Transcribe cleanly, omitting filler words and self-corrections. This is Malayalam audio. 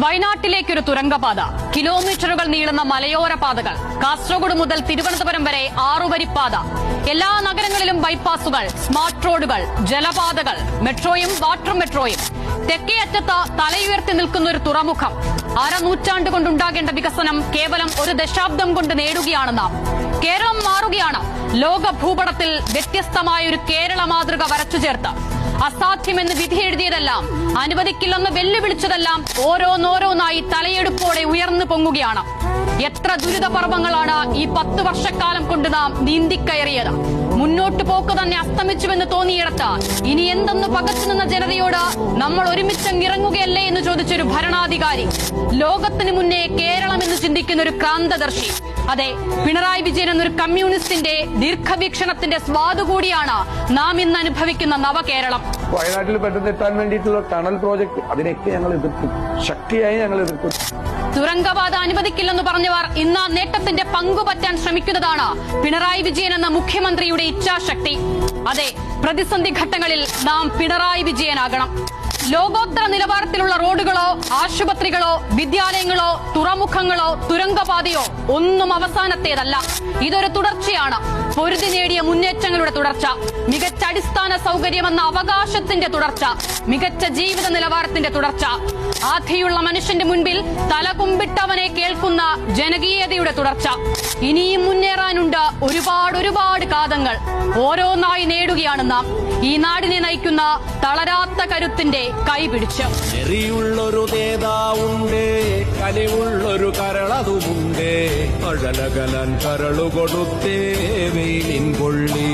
വയനാട്ടിലേക്കൊരു തുരങ്കപാത, കിലോമീറ്ററുകൾ നീളുന്ന മലയോര പാതകൾ, കാസർഗോഡ് മുതൽ തിരുവനന്തപുരം വരെ 6 വരിപ്പാത, എല്ലാ നഗരങ്ങളിലും ബൈപ്പാസുകൾ, സ്മാർട്ട് റോഡുകൾ, ജലപാതകൾ, മെട്രോയും വാട്ടർ മെട്രോയും, തെക്കേ അറ്റത്ത് തലയുയർത്തി നിൽക്കുന്ന ഒരു തുറമുഖം. അരനൂറ്റാണ്ട് കൊണ്ടുണ്ടാകേണ്ട വികസനം കേവലം ഒരു ദശാബ്ദം കൊണ്ട് നേടുകയാണ് നാം. കേരളം മാറുകയാണ്. ലോക ഭൂപടത്തിൽ വ്യത്യസ്തമായ ഒരു കേരള മാതൃക വരച്ചു ചേർത്ത് അസാധ്യമെന്ന് വിധിയെഴുതിയതെല്ലാം, അനുവദിക്കില്ലെന്ന് വെല്ലുവിളിച്ചതെല്ലാം ഓരോന്നോരോന്നായി തലയെടുപ്പോടെ ഉയർന്നു പൊങ്ങുകയാണ്. എത്ര ദുരിതപർവങ്ങളാണ് ഈ 10 വർഷക്കാലം കൊണ്ട് നാം നീന്തിക്കയറിയത്. മുന്നോട്ടു പോക്ക് തന്നെ അസ്തമിച്ചുവെന്ന് തോന്നിയിടത്ത് ഇനി എന്തെന്ന് പകച്ചുനിന്ന ജനതയോട് നമ്മൾ ഒരുമിച്ചങ്ങിറങ്ങുകയല്ലേ എന്ന് ചോദിച്ചൊരു ഭരണാധികാരി, ലോകത്തിന് മുന്നേ കേരളം എന്ന് ചിന്തിക്കുന്ന ഒരു ക്രാന്തദർശി. അതെ, പിണറായി വിജയൻ എന്നൊരു കമ്മ്യൂണിസ്റ്റിന്റെ ദീർഘവീക്ഷണത്തിന്റെ സ്വാദ് കൂടിയാണ് നാം ഇന്ന് അനുഭവിക്കുന്ന നവകേരളം. വയനാട്ടിൽ പെട്ടെന്ന് എത്താൻ വേണ്ടിയിട്ടുള്ള ടണൽ പ്രോജക്ട്, അതിനെയൊക്കെ ഞങ്ങൾ എതിർക്കും, ശക്തിയായി ഞങ്ങൾ എതിർക്കും. തുരങ്കപാത അനുവദിക്കില്ലെന്ന് പറഞ്ഞവർ ഇന്ന് ആ നേട്ടത്തിന്റെ പങ്കുപറ്റാൻ ശ്രമിക്കുന്നതാണ് പിണറായി വിജയൻ എന്ന മുഖ്യമന്ത്രിയുടെ ഇച്ഛാശക്തി. അതെ, പ്രതിസന്ധി ഘട്ടങ്ങളിൽ നാം പിണറായി വിജയനാകണം. ലോകോത്തര നിലവാരത്തിലുള്ള റോഡുകളോ ആശുപത്രികളോ വിദ്യാലയങ്ങളോ തുറമുഖങ്ങളോ തുരങ്കപാതയോ ഒന്നും അവസാനത്തേതല്ല. ഇതൊരു തുടർച്ചയാണ്. പൊരുതി നേടിയ മുന്നേറ്റങ്ങളുടെ തുടർച്ച, മികച്ച അടിസ്ഥാന സൗകര്യമെന്ന അവകാശത്തിന്റെ തുടർച്ച, മികച്ച ജീവിത നിലവാരത്തിന്റെ തുടർച്ച, ആധിയുള്ള മനുഷ്യന്റെ മുൻപിൽ തലകുമ്പിട്ടവനെ കേൾക്കുന്ന ജനകീയതയുടെ തുടർച്ച. ഇനിയും മുന്നേറാനുണ്ട് ഒരുപാട് കാതങ്ങൾ. ഓരോന്നായി നേടുകയാണ് നാം. ഈ നാടിനെ നയിക്കുന്ന തളരാത്ത കരുത്തിന്റെ കൈപിടിച്ച്. െറിയുള്ളൊരു നേതാവുണ്ട്, കനിവുള്ളൊരു കരളതുമുണ്ട്, അഴലകലൻ കരളു കൊടുത്തേ വെയിലിൻ കൊള്ളി.